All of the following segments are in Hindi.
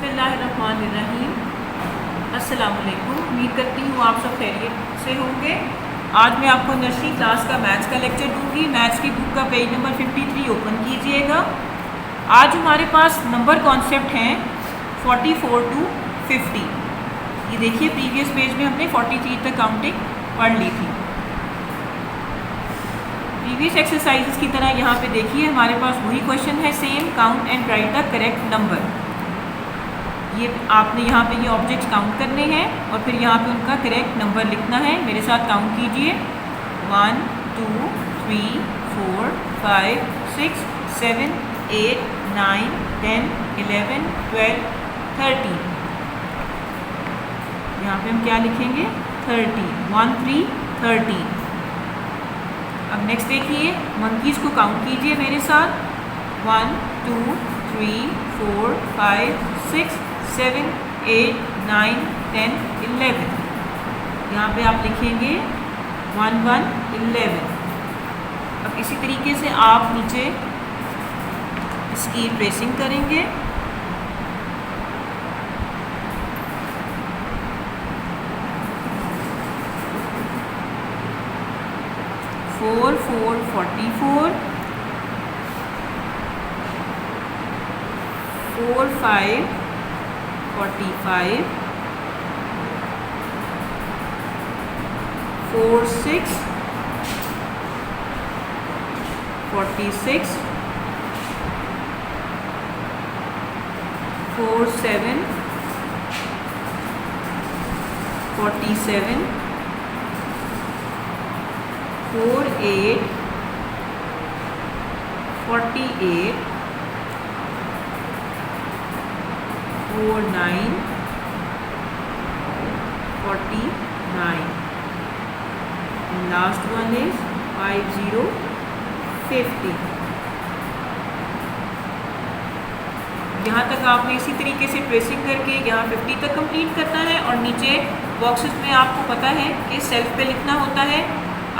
बिस्मिल्लाहिर्रहमानिर्रहीम। अस्सलाम वालेकुम। उम्मीद करती हूँ आप सब खैरियत से होंगे। आज मैं आपको नर्सरी क्लास का मैथ्स का लेक्चर दूंगी। मैथ्स की बुक का पेज नंबर 53 ओपन कीजिएगा। आज हमारे पास नंबर कॉन्सेप्ट हैं 44 to 50। ये देखिए, प्रीवियस पेज में हमने 43 तक काउंटिंग पढ़ ली थी। प्रीवियस एक्सरसाइजेस की तरह यहाँ पे देखिए हमारे पास वही क्वेश्चन है, same. Count and right the correct number. ये आपने यहाँ पे ये ऑब्जेक्ट्स काउंट करने हैं और फिर यहाँ पे उनका करेक्ट नंबर लिखना है। मेरे साथ काउंट कीजिए। 1 2 3 4 5 6 7 8 9 10 11 12 13। यहाँ पे हम क्या लिखेंगे? 30। 1 3 30। अब नेक्स्ट देखिए, मंकीज़ को काउंट कीजिए मेरे साथ। 1 2 3 4 5 6 7 8 9 10 11। यहाँ पे आप लिखेंगे 1 1 11। अब इसी तरीके से आप नीचे इसकी ट्रेसिंग करेंगे। Four 4 44, 4 5 45, 4 6 46, 4 7 47, 4 8 48, 4 9 49, and last one is 50 50। यहाँ तक आपने इसी तरीके से ट्रेसिंग करके यहाँ 50 तक कंप्लीट करना है और नीचे बॉक्सेस में आपको पता है कि सेल्फ पे लिखना होता है।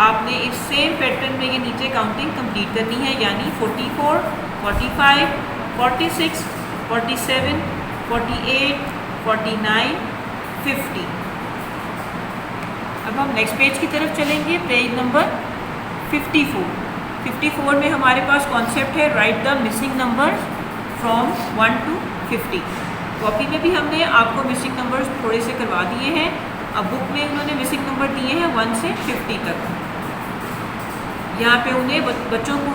आपने इस सेम पैटर्न में ये नीचे काउंटिंग कंप्लीट करनी है, यानी 44 45 46 47 48 49 50। अब हम नेक्स्ट पेज की तरफ चलेंगे, पेज नंबर 54। 54 में हमारे पास कॉन्सेप्ट है right the missing number from 1 to 50। Copy में भी हमने आपको मिसिंग नंबर्स थोड़े से करवा दिए हैं। अब बुक में उन्होंने मिसिंग नंबर दिए हैं 1 से 50 तक। यहाँ पे उन्हें बच्चों को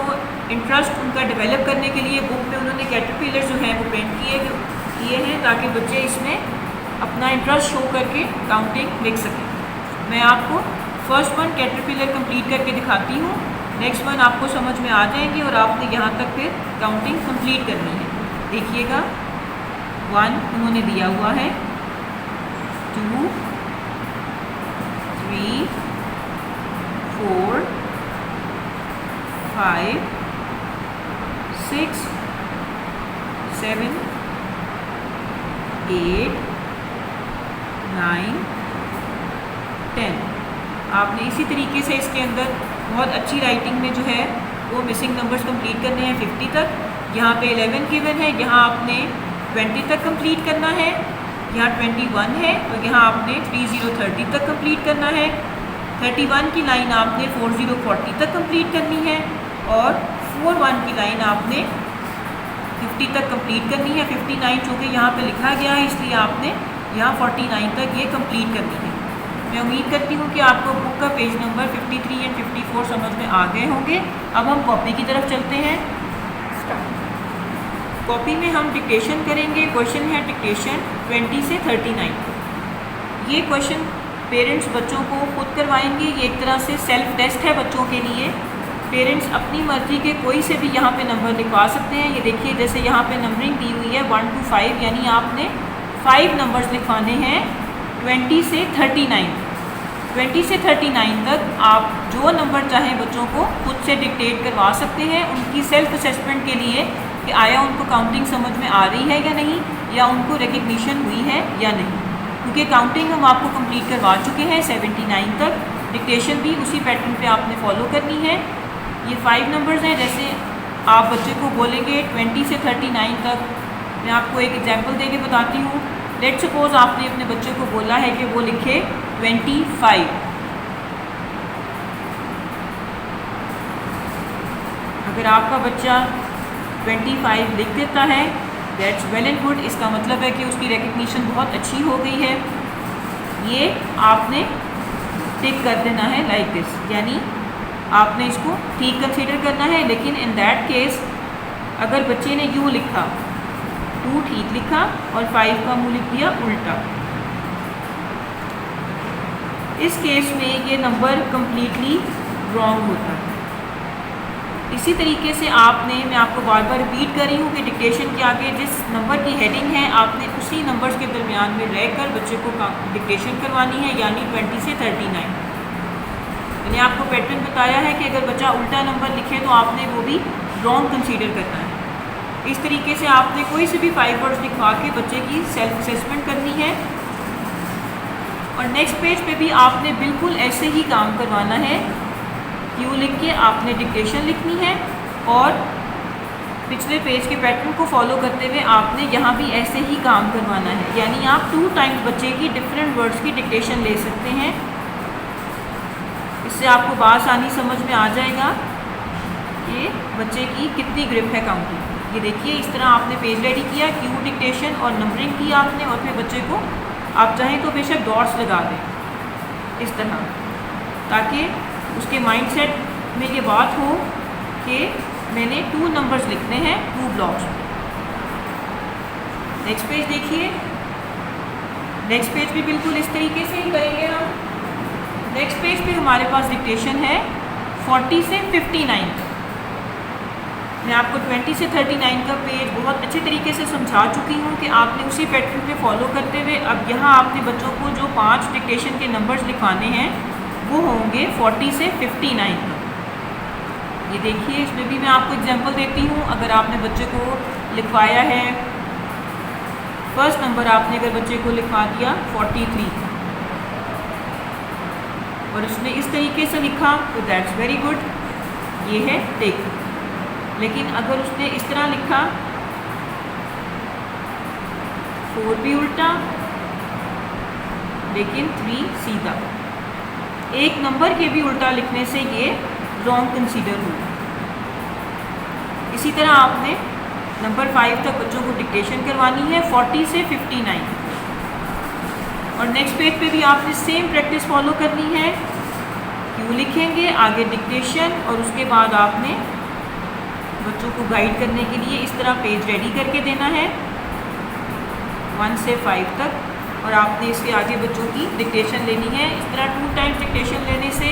इंटरेस्ट उनका डेवलप करने के लिए बुक में उन्होंने कैटरपिलर जो हैं वो पेंट किए हैं, ताकि बच्चे इसमें अपना इंटरेस्ट शो करके काउंटिंग लिख सकें। मैं आपको फर्स्ट वन कैटरपिलर कंप्लीट करके दिखाती हूँ, नेक्स्ट वन आपको समझ में आ जाएंगे और आपने यहाँ तक फिर काउंटिंग कंप्लीट करनी है। देखिएगा, 1 उन्होंने दिया हुआ है, 2 3 4 5 6 7 8 9 10। आपने इसी तरीके से इसके अंदर बहुत अच्छी राइटिंग में जो है वो मिसिंग नंबर्स कंप्लीट करने हैं 50 तक। यहाँ पे 11 गिवन है, यहाँ आपने 20 तक कंप्लीट करना है। यहाँ 21 है तो यहाँ आपने 30 30 तक कंप्लीट करना है। 31 की लाइन आपने 40 40 तक कंप्लीट करनी है और 41 की लाइन आपने 50 तक कंप्लीट करनी है। 59 चूँकि यहाँ पे लिखा गया है इसलिए आपने यहाँ 49 तक ये कंप्लीट करनी है। मैं उम्मीद करती हूँ कि आपको बुक का पेज नंबर 53 एंड 54 समझ में आ गए होंगे। अब हम कॉपी की तरफ चलते हैं। कॉपी में हम डिक्टेशन करेंगे। क्वेश्चन है डिक्टेशन 20 से 39। ये क्वेश्चन पेरेंट्स बच्चों को खुद करवाएंगे। ये एक तरह से सेल्फ टेस्ट है बच्चों के लिए। पेरेंट्स अपनी मर्ज़ी के कोई से भी यहाँ पे नंबर लिखवा सकते हैं। ये देखिए, जैसे यहाँ पे नंबरिंग दी हुई है 1 to 5, यानी आपने 5 नंबर्स लिखवाने हैं 20 से 39। 20 से 39 तक आप जो नंबर चाहें बच्चों को खुद से डिक्टेट करवा सकते हैं, उनकी सेल्फ असेसमेंट के लिए कि आया उनको काउंटिंग समझ में आ रही है या नहीं, या उनको रिकग्निशन हुई है या नहीं। क्योंकि काउंटिंग हम आपको कंप्लीट करवा चुके हैं 79 तक। डिक्टेशन भी उसी पैटर्न पे आपने फॉलो करनी है। ये 5 नंबर्स हैं। जैसे आप बच्चे को बोलेंगे 20 से 39 तक मैं आपको एक एग्जांपल दे के बताती हूँ। लेट्स सपोज आपने अपने बच्चे को बोला है कि वो लिखे 25। अगर आपका बच्चा 25 लिख देता है, दैट्स वेल एंड गुड। इसका मतलब है कि उसकी रिकग्निशन बहुत अच्छी हो गई है। ये आपने टिक कर देना है लाइक दिस, यानी आपने इसको ठीक कंसीडर करना है। लेकिन इन दैट केस अगर बच्चे ने यूँ लिखा, 2 ठीक लिखा और 5 का मुँह लिख दिया उल्टा, इस केस में ये नंबर कम्प्लीटली रॉन्ग होता है। इसी तरीके से आपने, मैं आपको बार बार रिपीट कर रही हूँ कि डिक्टेशन के आगे जिस नंबर की हेडिंग है आपने उसी नंबर्स के दरमियान में रहकर बच्चे को डिक्टेशन करवानी है, यानी 20 से 39। मैंने आपको पैटर्न बताया है कि अगर बच्चा उल्टा नंबर लिखे तो आपने वो भी रॉन्ग कंसीडर करना है। इस तरीके से आपने कोई से भी 5 वर्ड्स लिखवा के बच्चे की सेल्फ असेसमेंट करनी है। और नेक्स्ट पेज पे भी आपने बिल्कुल ऐसे ही काम करवाना है। क्यू लिख के आपने डिक्टेशन लिखनी है और पिछले पेज के पैटर्न को फॉलो करते हुए आपने यहाँ भी ऐसे ही काम करवाना है, यानी आप 2 टाइम्स बच्चे की डिफरेंट वर्ड्स की डिक्टेशन ले सकते हैं। इससे आपको बासानी समझ में आ जाएगा कि बच्चे की कितनी ग्रिप है काउंटिंग। ये देखिए, इस तरह आपने पेज रेडी किया, क्यू डिक्टेशन और नंबरिंग की आपने, और फिर बच्चे को आप चाहें तो बेशक डॉट्स लगा दें इस तरह, ताकि उसके माइंडसेट में ये बात हो कि मैंने 2 नंबर्स लिखने हैं 2 ब्लॉक्स में। नेक्स्ट पेज देखिए, नेक्स्ट पेज भी बिल्कुल इस तरीके से ही करेंगे हम। नेक्स्ट पेज पे हमारे पास डिक्टेशन है 40 से 59। मैं आपको 20 से 39 का पेज बहुत अच्छे तरीके से समझा चुकी हूँ कि आपने उसी पैटर्न पे फॉलो करते हुए अब यहाँ आपने बच्चों को जो 5 डिक्टेशन के नंबर्स लिखवाने हैं वो होंगे 40 से 59 तक। ये देखिए, इसमें भी मैं आपको एग्जांपल देती हूँ। अगर आपने बच्चे को लिखवाया है, फर्स्ट नंबर आपने अगर बच्चे को लिखवा दिया 43 और उसने इस तरीके से लिखा तो दैट्स वेरी गुड, ये है टिक। लेकिन अगर उसने इस तरह लिखा 4 भी उल्टा लेकिन 3 सीधा, एक नंबर के भी उल्टा लिखने से ये रॉन्ग कंसीडर हुआ। इसी तरह आपने नंबर 5 तक बच्चों को डिक्टेशन करवानी है 40 से 59 और नेक्स्ट पेज पे भी आपने सेम प्रैक्टिस फॉलो करनी है। क्यू लिखेंगे, आगे डिक्टेशन और उसके बाद आपने बच्चों को गाइड करने के लिए इस तरह पेज रेडी करके देना है 1 से 5 तक और आपने इसके आगे बच्चों की डिक्टेशन लेनी है। इस तरह 2 टाइम्स डिक्टेशन लेने से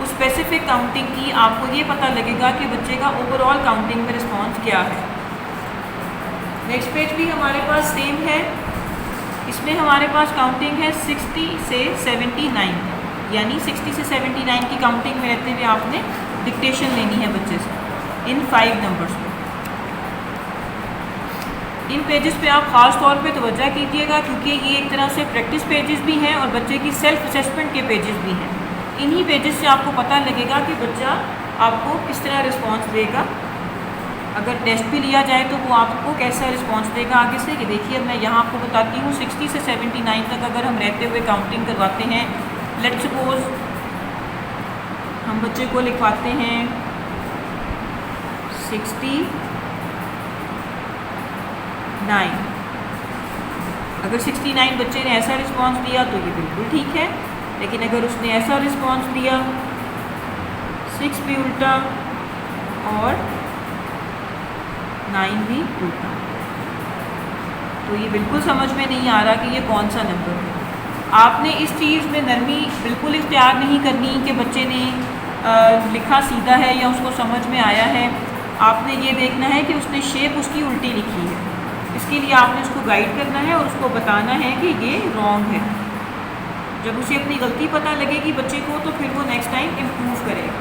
उस स्पेसिफिक काउंटिंग की आपको ये पता लगेगा कि बच्चे का ओवरऑल काउंटिंग में रिस्पॉन्स क्या है। नेक्स्ट पेज भी हमारे पास सेम है, इसमें हमारे पास काउंटिंग है 60 से 79, यानी 60 से 79 की काउंटिंग में रहते हुए आपने डिक्टेशन लेनी है बच्चे से इन 5 नंबर्स में। इन पेजेस पे आप ख़ास तौर पे तवज्जो कीजिएगा क्योंकि ये एक तरह से प्रैक्टिस पेजेस भी हैं और बच्चे की सेल्फ असेसमेंट के पेजेस भी हैं। इन्हीं पेजेस से आपको पता लगेगा कि बच्चा आपको किस तरह रिस्पांस देगा। अगर टेस्ट भी लिया जाए तो वो आपको कैसा रिस्पांस देगा आगे से। कि देखिए, मैं यहाँ आपको बताती हूँ 60 से 79 तक अगर हम रहते हुए काउंटिंग करवाते हैं, लेट्स सपोज हम बच्चे को लिखवाते हैं 69। अगर 69 बच्चे ने ऐसा रिस्पांस दिया तो ये बिल्कुल ठीक है, लेकिन अगर उसने ऐसा रिस्पांस दिया 6 भी उल्टा और 9 भी उल्टा, तो ये बिल्कुल समझ में नहीं आ रहा कि ये कौन सा नंबर है। आपने इस चीज़ में नरमी बिल्कुल इख्तियार नहीं करनी कि बच्चे ने लिखा सीधा है या उसको समझ में आया है। आपने ये देखना है कि उसने शेप उसकी उल्टी लिखी है। इसके लिए आपने उसको गाइड करना है और उसको बताना है कि ये रॉन्ग है। जब उसे अपनी गलती पता लगेगी बच्चे को तो फिर वो नेक्स्ट टाइम इम्प्रूव करेगा।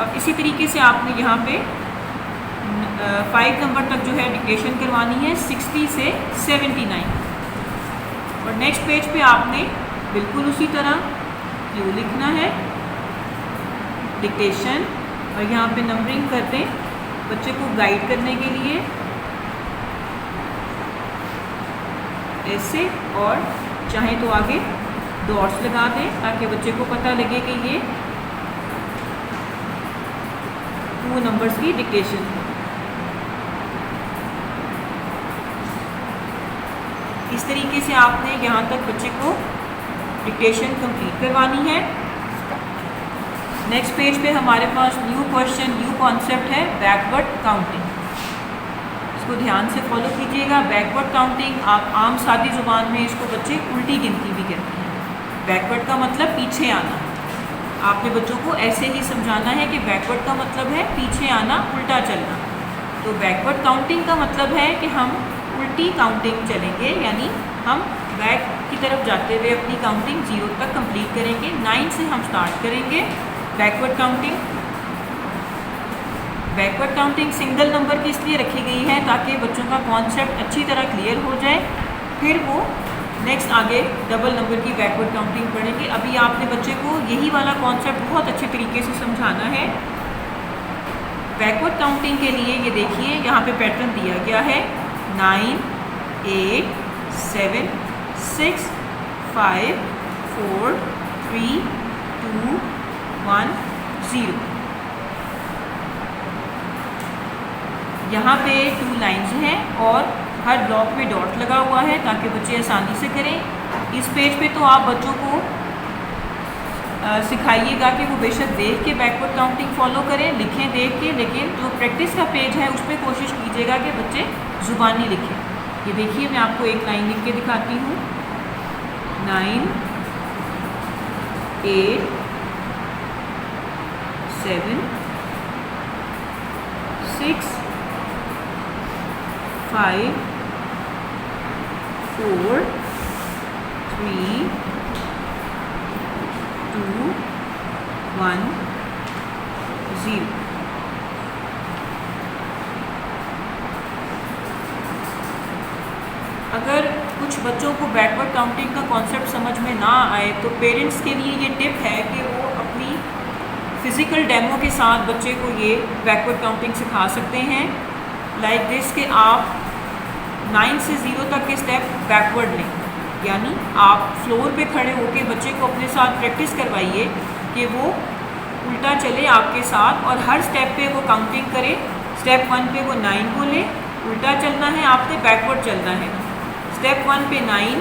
अब इसी तरीके से आपने यहाँ पे 5 नंबर तक जो है डिक्टेशन करवानी है 60 से 79 और नेक्स्ट पेज पे आपने बिल्कुल उसी तरह क्यू लिखना है, डिक्टेशन और यहाँ पे नंबरिंग कर दें बच्चे को गाइड करने के लिए ऐसे, और चाहे तो आगे डॉट्स लगा दें ताकि बच्चे को पता लगे कि ये 2 नंबर्स की डिक्टेशन है। इस तरीके से आपने यहाँ तक बच्चे को डिक्टेशन कंप्लीट करवानी है। नेक्स्ट पेज पे हमारे पास न्यू क्वेश्चन, न्यू कॉन्सेप्ट है बैकवर्ड काउंटिंग। इसको ध्यान से फॉलो कीजिएगा। बैकवर्ड काउंटिंग आप आम सादी ज़ुबान में इसको बच्चे उल्टी गिनती भी कहते हैं। बैकवर्ड का मतलब पीछे आना। आपने बच्चों को ऐसे ही समझाना है कि बैकवर्ड का मतलब है पीछे आना, उल्टा चलना। तो बैकवर्ड काउंटिंग का मतलब है कि हम उल्टी काउंटिंग चलेंगे, यानी हम बैक की तरफ जाते हुए अपनी काउंटिंग 0 तक कंप्लीट करेंगे। 9 से हम स्टार्ट करेंगे backward counting. Backward counting single number की इसलिए रखी गई है ताकि बच्चों का कॉन्सेप्ट अच्छी तरह क्लियर हो जाए, फिर वो नेक्स्ट आगे डबल नंबर की बैकवर्ड काउंटिंग पढ़ेंगे। अभी आपने बच्चे को यही वाला कॉन्सेप्ट बहुत अच्छे तरीके से समझाना है। बैकवर्ड काउंटिंग के लिए ये देखिए यहाँ पे पैटर्न दिया गया है 9, 8, 7, 6, 5, 4, 3, 2, 1, 0। यहाँ पे 2 लाइन्स हैं और हर ब्लॉक में डॉट लगा हुआ है ताकि बच्चे आसानी से करें। इस पेज पे तो आप बच्चों को सिखाइएगा कि वो बेशक देख के बैकवर्ड काउंटिंग फॉलो करें, लिखें देख के, लेकिन जो प्रैक्टिस का पेज है उस पर कोशिश कीजिएगा कि बच्चे ज़ुबानी लिखें। ये देखिए मैं आपको एक लाइन लिख के दिखाती हूँ। 9, 8, 7, 6, 5, 4, 3, 2, 1, 0। अगर कुछ बच्चों को बैकवर्ड काउंटिंग का कॉन्सेप्ट समझ में ना आए तो पेरेंट्स के लिए ये टिप है कि वो अपनी फिज़िकल डेमो के साथ बच्चे को ये बैकवर्ड काउंटिंग सिखा सकते हैं। लाइक दिस कि आप 9 से 0 तक के स्टेप बैकवर्ड लें, यानी आप फ्लोर पे खड़े होकर बच्चे को अपने साथ प्रैक्टिस करवाइए कि वो उल्टा चले आपके साथ और हर स्टेप पे वो काउंटिंग करे। स्टेप 1 पे वो 9 बोले, उल्टा चलना है आपने, बैकवर्ड चलना है। स्टेप 1 पे 9,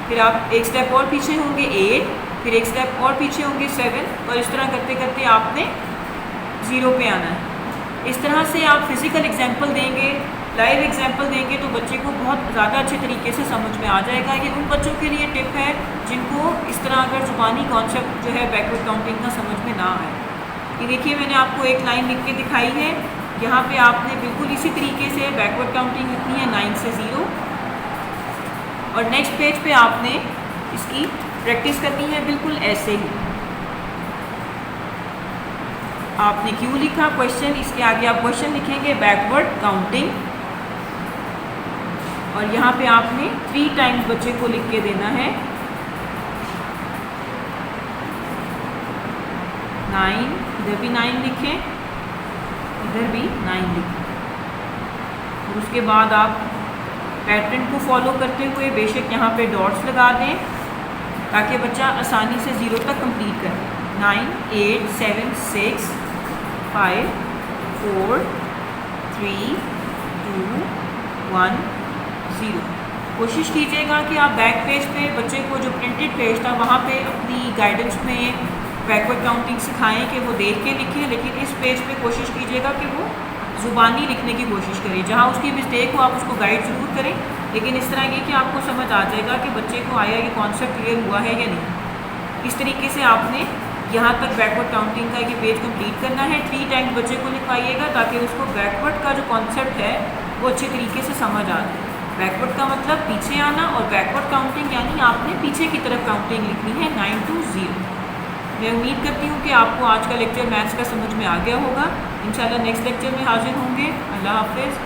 फिर आप एक स्टेप और पीछे होंगे 8, फिर एक स्टेप और पीछे होंगे 7, और इस तरह करते करते आपने 0 पे आना है। इस तरह से आप फिज़िकल एग्जाम्पल देंगे, लाइव एग्जाम्पल देंगे तो बच्चे को बहुत ज़्यादा अच्छे तरीके से समझ में आ जाएगा। ये उन बच्चों के लिए टिप है जिनको इस तरह अगर ज़ुबानी कॉन्सेप्ट जो है बैकवर्ड काउंटिंग का समझ में ना आए। ये देखिए मैंने आपको एक लाइन लिख के दिखाई है, यहाँ पे आपने बिल्कुल इसी तरीके से बैकवर्ड काउंटिंग लिखनी है 9 से 0, और नेक्स्ट पेज पे आपने इसकी प्रैक्टिस करनी है बिल्कुल ऐसे ही। आपने क्यों लिखा क्वेश्चन, इसके आगे आप क्वेश्चन लिखेंगे बैकवर्ड काउंटिंग, और यहाँ पे आपने 3 टाइम्स बच्चे को लिख के देना है 9, इधर भी 9 लिखें, इधर भी 9 लिखें। और उसके बाद आप पैटर्न को फॉलो करते हुए बेशक यहाँ पे डॉट्स लगा दें ताकि बच्चा आसानी से 0 तक कंप्लीट करे। 9, 8, 7, 6, 5, 4, 3, 2, 1, 0। कोशिश कीजिएगा कि आप बैक पेज पे बच्चे को जो प्रिंटेड पेज था वहाँ पे अपनी गाइडेंस में बैकवर्ड काउंटिंग सिखाएं कि वो देख के लिखें, लेकिन इस पेज पे कोशिश कीजिएगा कि वो ज़ुबानी लिखने की कोशिश करें। जहाँ उसकी मिस्टेक हो आप उसको गाइड ज़रूर करें, लेकिन इस तरह ये कि आपको समझ आ जाएगा कि बच्चे को आया ये कॉन्सेप्ट क्लियर हुआ है या नहीं। इस तरीके से आपने यहाँ तक बैकवर्ड काउंटिंग का ये पेज कंप्लीट करना है। 3 टाइम्स बच्चे को लिखवाइएगा ताकि उसको बैकवर्ड का जो कॉन्सेप्ट है वो अच्छे तरीके से समझ आ जाए। बैकवर्ड का मतलब पीछे आना, और बैकवर्ड काउंटिंग यानी आपने पीछे की तरफ काउंटिंग लिखनी है 9 to 0। मैं उम्मीद करती हूँ कि आपको आज का लेक्चर मैथ्स का समझ में आ गया होगा। इंशाल्लाह नेक्स्ट लेक्चर में हाजिर होंगे। अल्लाह हाफिज़।